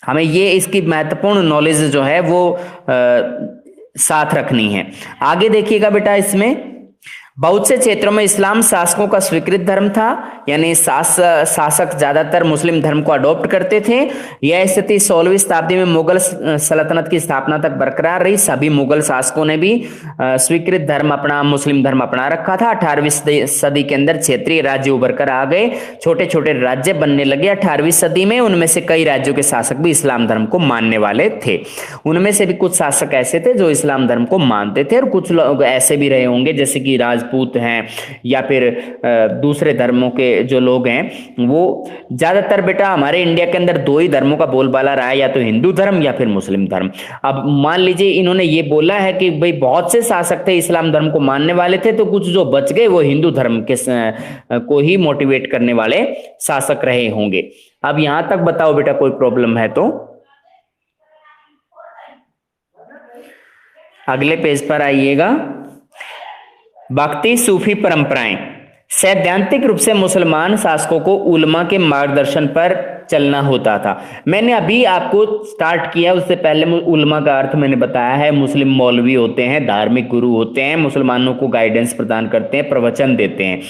[SPEAKER 1] हमें ये इसकी महत्वपूर्ण नॉलेज जो है वो साथ रखनी है। आगे देखिएगा बेटा, इसमें बहुत से क्षेत्रों में इस्लाम शासकों का स्वीकृत धर्म था, यानी शासक ज्यादातर मुस्लिम धर्म को अडॉप्ट करते थे। यह स्थिति 16वीं शताब्दी में मुगल सल्तनत की स्थापना तक बरकरार रही। सभी मुगल शासकों ने भी स्वीकृत धर्म अपना, मुस्लिम धर्म अपना रखा था। 18वीं सदी के अंदर क्षेत्रीय राज्य उभर कर आ गए, छोटे छोटे राज्य बनने लगे 18वीं सदी में। उनमें से कई राज्यों के शासक भी इस्लाम धर्म को मानने वाले थे। उनमें से भी कुछ शासक ऐसे थे जो इस्लाम धर्म को मानते थे, और कुछ लोग ऐसे भी रहे होंगे जैसे कि राजपूत हैं या फिर दूसरे धर्मों के जो लोग हैं। वो ज्यादातर बेटा हमारे इंडिया के अंदर दो ही धर्मों का बोलबाला रहा है, या तो हिंदू धर्म या फिर मुस्लिम धर्म। अब मान लीजिए इन्होंने ये बोला है कि भाई बहुत से शासक थे इस्लाम धर्म को मानने वाले थे, तो कुछ जो बच गए वो हिंदू धर्म के को ही मोटिवेट करने वाले शासक रहे होंगे। अब यहां तक बताओ बेटा, कोई प्रॉब्लम है तो? अगले पेज पर आइएगा। भक्ति सूफी परंपराएं। सैद्धांतिक रूप से मुसलमान शासकों को उलमा के मार्गदर्शन पर चलना होता था। मैंने अभी आपको स्टार्ट किया, उससे पहले उलमा का अर्थ मैंने बताया है। मुस्लिम मौलवी होते हैं, धार्मिक गुरु होते हैं, मुसलमानों को गाइडेंस प्रदान करते हैं, प्रवचन देते हैं।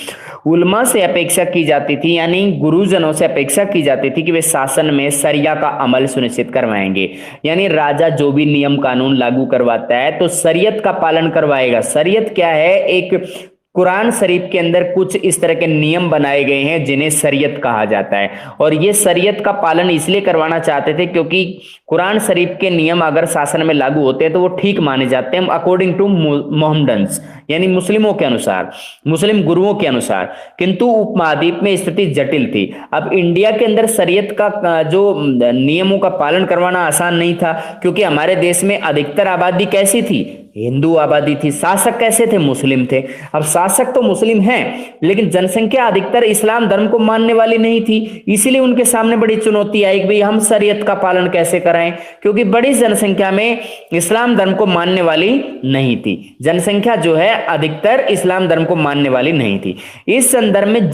[SPEAKER 1] उलमा से अपेक्षा की जाती थी, यानी गुरुजनों से अपेक्षा की जाती थी कि वे शासन में शरिया का अमल सुनिश्चित करवाएंगे। यानी राजा जो भी नियम कानून लागू करवाता है तो शरीयत का पालन करवाएगा। शरीयत क्या है? एक कुरान शरीफ के अंदर कुछ इस तरह के नियम बनाए गए हैं जिन्हें शरीयत कहा जाता है, और ये शरीयत का पालन इसलिए करवाना चाहते थे क्योंकि कुरान शरीफ के नियम अगर शासन में लागू होते हैं तो वो ठीक माने जाते हैं अकॉर्डिंग टू मोहम्मडन्स, यानी मुस्लिमों के अनुसार, मुस्लिम गुरुओं के अनुसार। किंतु उपमहाद्वीप में स्थिति जटिल थी। अब इंडिया के अंदर शरीयत का जो नियमों का पालन करवाना आसान नहीं था, क्योंकि हमारे देश में अधिकतर आबादी कैसी थी? हिंदू आबादी थी। शासक कैसे थे? मुस्लिम थे। अब शासक तो मुस्लिम हैं, लेकिन जनसंख्या अधिकतर इस्लाम धर्म को मानने वाली नहीं थी, इसीलिए उनके सामने बड़ी चुनौती आई कि भाई हम शरीयत का पालन कैसे कराएं, क्योंकि बड़ी जनसंख्या में इस्लाम धर्म को मानने वाली नहीं थी। जनसंख्या जो है अधिकतर इस्लाम धर्म को मानने वाली नहीं थी। इस संदर्भ में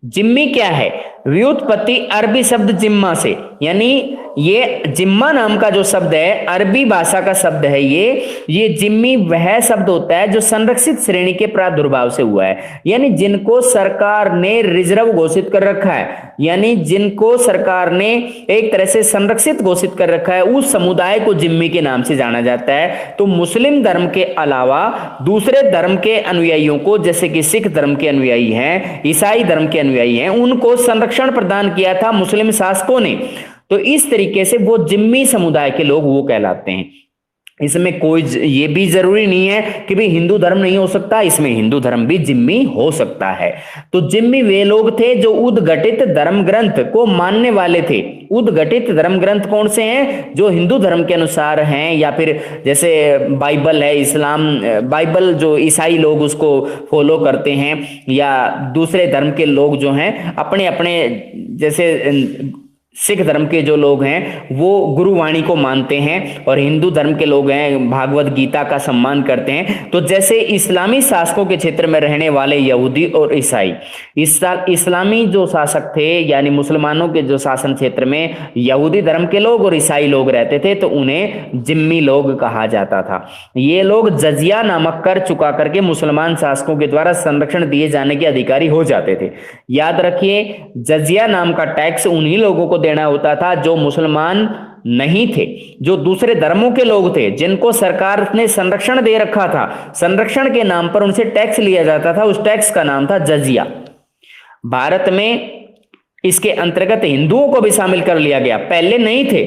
[SPEAKER 1] जिम्मी क्या है? व्युत्पत्ति अरबी शब्द जिम्मा से, यानी ये जिम्मा नाम का जो शब्द है अरबी भाषा का शब्द है। ये जिम्मी वह शब्द होता है जो संरक्षित श्रेणी के प्रादुर्भाव से हुआ है, यानी जिनको सरकार ने रिजर्व घोषित कर रखा है, यानी जिनको सरकार ने एक तरह से संरक्षित घोषित कर रखा है, उस समुदाय को जिम्मी के नाम से जाना जाता है। तो मुस्लिम धर्म के अलावा दूसरे धर्म के अनुयायियों को, जैसे कि सिख धर्म के अनुयायी हैं, ईसाई धर्म के अनुयायी हैं, उनको संरक्षण प्रदान किया था मुस्लिम शासकों ने। तो इस तरीके से वो जिम्मी समुदाय के लोग वो कहलाते हैं। इसमें कोई ये भी जरूरी नहीं है कि भाई हिंदू धर्म नहीं हो सकता, इसमें हिंदू धर्म भी जिम्मी हो सकता है। तो जिम्मी वे लोग थे जो उद्घटित धर्म ग्रंथ को मानने वाले थे। उद्घटित धर्म ग्रंथ कौन से हैं? जो हिंदू धर्म के अनुसार हैं, या फिर जैसे बाइबल है, इस्लाम बाइबल जो ईसाई लोग उसको फॉलो करते हैं, या दूसरे धर्म के लोग जो हैं अपने अपने, जैसे सिख धर्म के जो लोग हैं वो गुरुवाणी को मानते हैं, और हिंदू धर्म के लोग हैं भागवत गीता का सम्मान करते हैं। तो जैसे इस्लामी शासकों के क्षेत्र में रहने वाले यहूदी और ईसाई, इस्लामी जो शासक थे यानी मुसलमानों के जो शासन क्षेत्र में यहूदी धर्म के लोग और ईसाई लोग रहते थे, तो उन्हें जिम्मी लोग कहा जाता था। ये लोग जजिया नामक कर चुका करके मुसलमान शासकों के द्वारा संरक्षण दिए जाने के अधिकारी हो जाते थे। याद रखिए, जजिया नाम का टैक्स उन्हीं लोगों को देना होता था जो मुसलमान नहीं थे, जो दूसरे धर्मों के लोग थे, जिनको सरकार ने संरक्षण दे रखा था। संरक्षण के नाम पर उनसे टैक्स लिया जाता था, उस टैक्स का नाम था जजिया। भारत में इसके अंतर्गत हिंदुओं को भी शामिल कर लिया गया। पहले नहीं थे,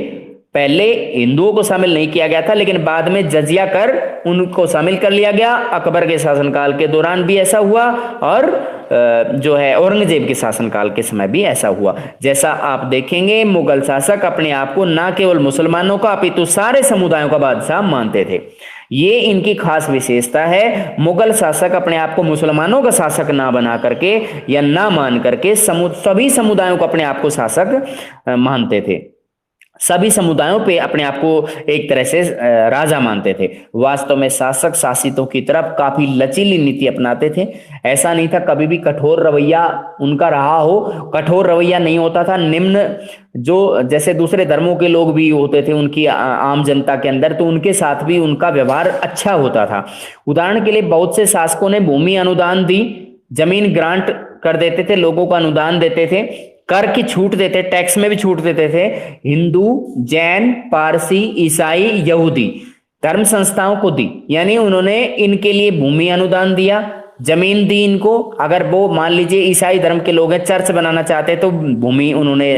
[SPEAKER 1] पहले हिंदुओं को शामिल नहीं किया गया था, लेकिन बाद में जजिया कर उनको शामिल कर लिया गया। अकबर के शासनकाल के दौरान भी ऐसा हुआ, और जो है औरंगजेब के शासनकाल के समय भी ऐसा हुआ। जैसा आप देखेंगे, मुगल शासक अपने आप को न केवल मुसलमानों का अपितु सारे समुदायों का बादशाह मानते थे। ये इनकी खास विशेषता है। मुगल शासक अपने आप को मुसलमानों का शासक ना बना करके या ना मान करके सभी समुदायों को अपने आप को शासक मानते थे, सभी समुदायों पे अपने आप को एक तरह से राजा मानते थे। वास्तव में शासक शासितों की तरफ काफी लचीली नीति अपनाते थे। ऐसा नहीं था कभी भी कठोर रवैया उनका रहा हो, कठोर रवैया नहीं होता था। निम्न जो जैसे दूसरे धर्मों के लोग भी होते थे उनकी आम जनता के अंदर, तो उनके साथ भी उनका व्यवहार अच्छा होता था। उदाहरण के लिए बहुत से शासकों ने भूमि अनुदान दी, जमीन ग्रांट कर देते थे, लोगों को अनुदान देते थे, कर की छूट देते, टैक्स में भी छूट देते थे। हिंदू, जैन, पारसी, ईसाई, यहूदी धर्म संस्थाओं को दी, यानी उन्होंने इनके लिए भूमि अनुदान दिया, जमीन दी इनको। अगर वो मान लीजिए ईसाई धर्म के लोग हैं, चर्च बनाना चाहते हैं तो भूमि उन्होंने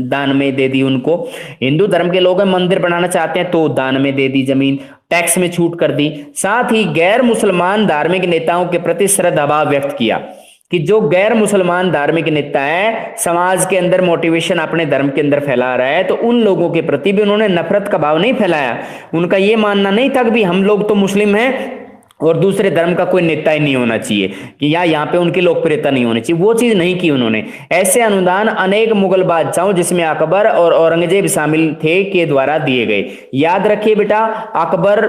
[SPEAKER 1] दान में दे दी उनको। हिंदू धर्म के लोग हैं, मंदिर बनाना चाहते हैं तो दान में दे दी जमीन, टैक्स में छूट कर दी। साथ ही गैर मुसलमान धार्मिक नेताओं के प्रति श्रद्धाभाव व्यक्त किया कि जो गैर मुसलमान धार्मिक नेता है, समाज के अंदर मोटिवेशन अपने धर्म के अंदर फैला रहा है, तो उन लोगों के प्रति भी उन्होंने नफरत का भाव नहीं फैलाया। उनका यह मानना नहीं था कि भी हम लोग तो मुस्लिम हैं और दूसरे धर्म का कोई नेता ही नहीं होना चाहिए, कि यहाँ पे उनकी लोकप्रियता नहीं होनी चाहिए, वो चीज नहीं की उन्होंने। ऐसे अनुदान अनेक मुगल बादशाहों, जिसमें अकबर और औरंगजेब शामिल थे, के द्वारा दिए गए। याद रखिए बेटा, अकबर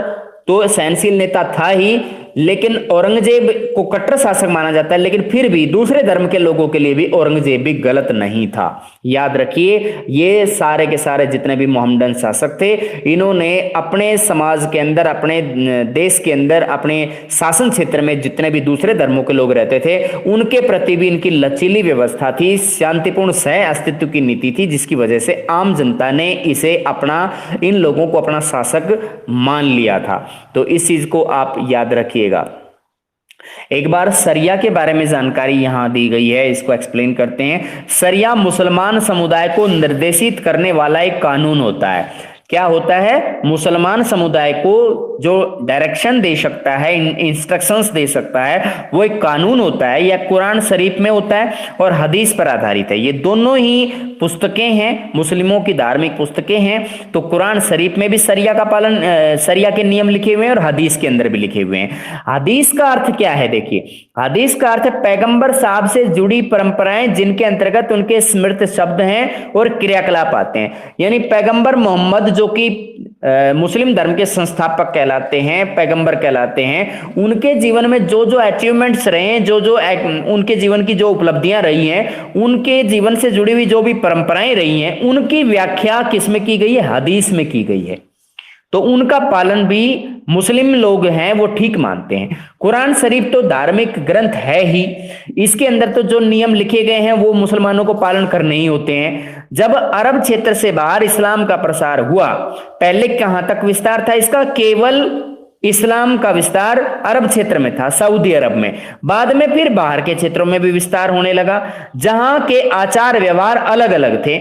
[SPEAKER 1] तो सहनशील नेता था ही, लेकिन औरंगजेब को कट्टर शासक माना जाता है, लेकिन फिर भी दूसरे धर्म के लोगों के लिए भी औरंगजेब भी गलत नहीं था। याद रखिए, ये सारे के सारे जितने भी मोहम्मदन शासक थे, इन्होंने अपने समाज के अंदर, अपने देश के अंदर, अपने शासन क्षेत्र में जितने भी दूसरे धर्मों के लोग रहते थे, उनके प्रति भी इनकी लचीली व्यवस्था थी, शांतिपूर्ण सह अस्तित्व की नीति थी, जिसकी वजह से आम जनता ने इसे अपना, इन लोगों को अपना शासक मान लिया था। तो इस चीज को आप याद रखिएगा। एक बार सरिया के बारे में जानकारी यहां दी गई है, इसको एक्सप्लेन करते हैं। सरिया मुसलमान समुदाय को निर्देशित करने वाला एक कानून होता है। क्या होता है? मुसलमान समुदाय को जो डायरेक्शन दे सकता है, इंस्ट्रक्शंस दे सकता है, वो एक कानून होता है। यह कुरान शरीफ में होता है और हदीस पर आधारित है। ये दोनों ही पुस्तकें हैं, मुस्लिमों की धार्मिक पुस्तकें हैं। तो कुरान शरीफ में भी सरिया का पालन, सरिया के नियम लिखे हुए हैं और हदीस के अंदर भी लिखे हुए हैं। हदीस का अर्थ क्या है? देखिए, हदीस का अर्थ है पैगंबर साहब से जुड़ी परंपराएं, जिनके अंतर्गत उनके स्मृत शब्द हैं और क्रियाकलाप आते हैं। यानी पैगंबर मोहम्मद, जो कि मुस्लिम धर्म के संस्थापक कहलाते हैं, पैगंबर कहलाते हैं, उनके जीवन में जो जो अचीवमेंट्स रहे हैं, जो जो उनके जीवन की जो उपलब्धियां रही हैं, उनके जीवन से जुड़ी हुई जो भी परंपराएं रही हैं, उनकी व्याख्या किसमें की गई है? हदीस में की गई है। तो उनका पालन भी मुस्लिम लोग हैं वो ठीक मानते हैं। कुरान शरीफ तो धार्मिक ग्रंथ है ही, इसके अंदर तो जो नियम लिखे गए हैं वो मुसलमानों को पालन करने ही होते हैं। जब अरब क्षेत्र से बाहर इस्लाम का प्रसार हुआ, पहले कहां तक विस्तार था इसका? केवल इस्लाम का विस्तार अरब क्षेत्र में था, सऊदी अरब में। बाद में फिर बाहर के क्षेत्रों में भी विस्तार होने लगा, जहां के आचार व्यवहार अलग अलग थे।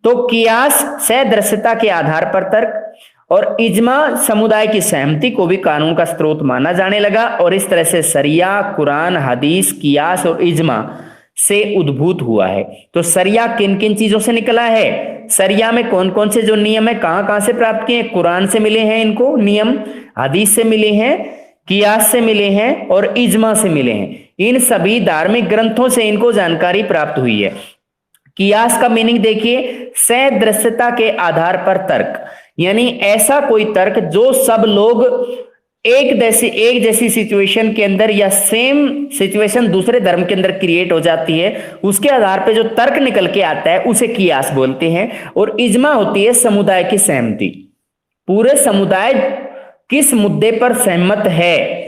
[SPEAKER 1] तो कियास, सदृश्यता के आधार पर तर्क और इज्मा, समुदाय की सहमति को भी कानून का स्रोत माना जाने लगा। और इस तरह से सरिया, कुरान, हदीस, कियास और इज्मा से उद्भूत हुआ है। तो सरिया किन किन चीजों से निकला है? सरिया में कौन कौन से जो नियम है कहां कहां से प्राप्त किए? कुरान से मिले हैं इनको नियम, हदीस से मिले हैं, कियास से मिले हैं और इज्मा से मिले हैं। इन सभी धार्मिक ग्रंथों से इनको जानकारी प्राप्त हुई है। कियास का मीनिंग देखिए, सदृश्यता के आधार पर तर्क, यानी ऐसा कोई तर्क जो सब लोग एक जैसी सिचुएशन के अंदर या सेम सिचुएशन दूसरे धर्म के अंदर क्रिएट हो जाती है, उसके आधार पे जो तर्क निकल के आता है उसे कियास बोलते हैं। और इज्मा होती है समुदाय की सहमति, पूरे समुदाय किस मुद्दे पर सहमत है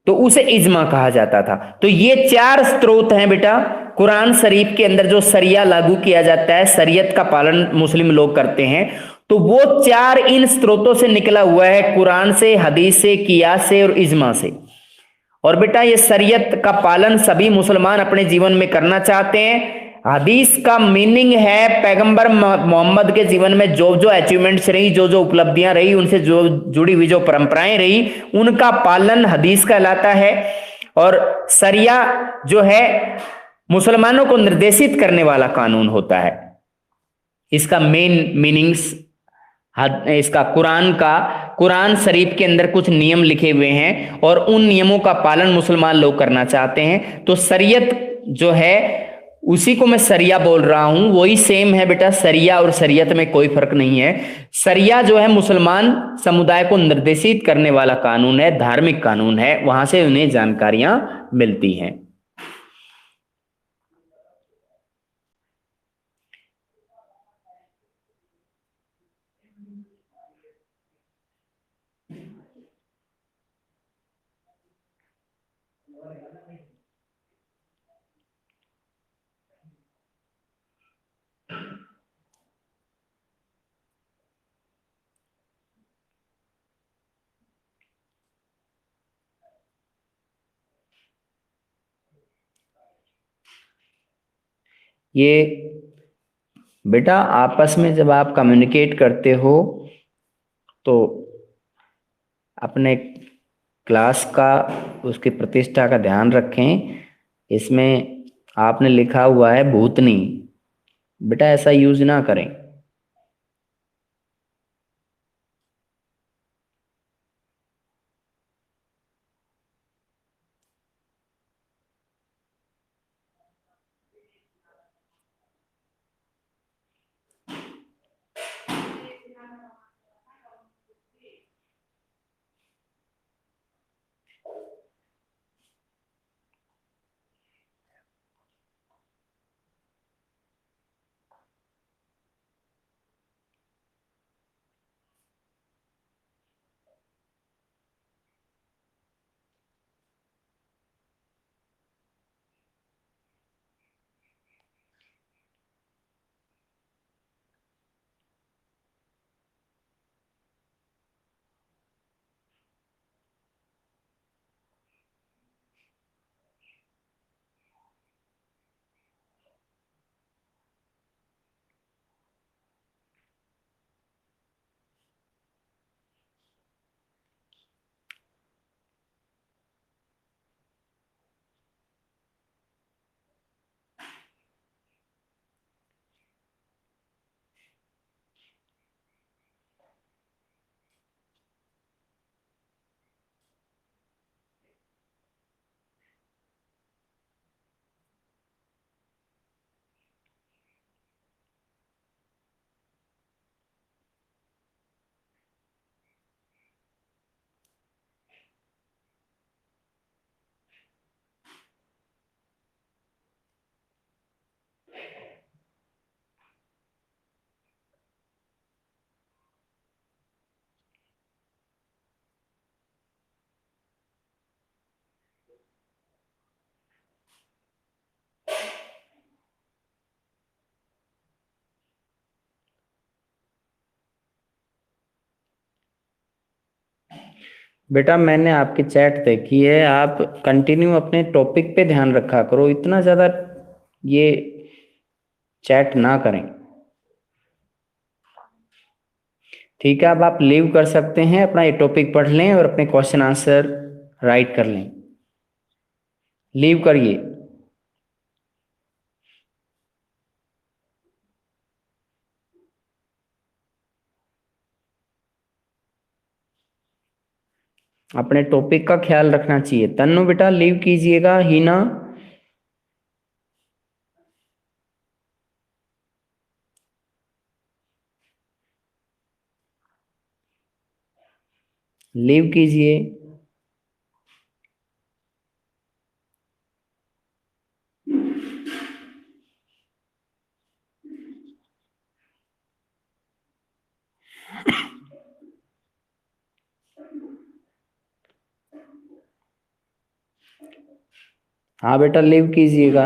[SPEAKER 1] तो उसे इज्मा कहा जाता था। तो ये चार स्रोत हैं बेटा। कुरान शरीफ के अंदर जो सरिया लागू किया जाता है, शरीयत का पालन मुस्लिम लोग करते हैं, तो वो चार इन स्रोतों से निकला हुआ है, कुरान से, हदीस से, कियास से और इज्मा से। और बेटा ये शरीयत का पालन सभी मुसलमान अपने जीवन में करना चाहते हैं। हदीस का मीनिंग है पैगंबर मोहम्मद के जीवन में जो जो अचीवमेंट्स रही, जो जो उपलब्धियां रही, उनसे जो जुड़ी हुई जो परंपराएं रही, उनका पालन हदीस कहलाता है। और सरिया जो है मुसलमानों को निर्देशित करने वाला कानून होता है। इसका मेन मीनिंग्स, इसका कुरान शरीफ के अंदर कुछ नियम लिखे हुए हैं और उन नियमों का पालन मुसलमान लोग करना चाहते हैं। तो शरीयत जो है उसी को मैं सरिया बोल रहा हूं, वही सेम है बेटा। सरिया और शरीयत में कोई फर्क नहीं है। सरिया जो है मुसलमान समुदाय को निर्देशित करने वाला कानून है, धार्मिक कानून है, वहां से उन्हें जानकारियां मिलती हैं। ये बेटा आपस में जब आप कम्युनिकेट करते हो तो अपने क्लास का, उसकी प्रतिष्ठा का ध्यान रखें। इसमें आपने लिखा हुआ है भूतनी, बेटा ऐसा यूज ना करें। बेटा मैंने आपकी चैट देखी है, आप कंटिन्यू अपने टॉपिक पे ध्यान रखा करो, इतना ज़्यादा ये चैट ना करें। ठीक है, अब आप लीव कर सकते हैं, अपना ये टॉपिक पढ़ लें और अपने क्वेश्चन आंसर राइट कर लें। लीव करिए। अपने टॉपिक का ख्याल रखना चाहिए। तन्नू बेटा लीव कीजिएगा। हीना लीव कीजिए। हाँ बेटा लीव कीजिएगा।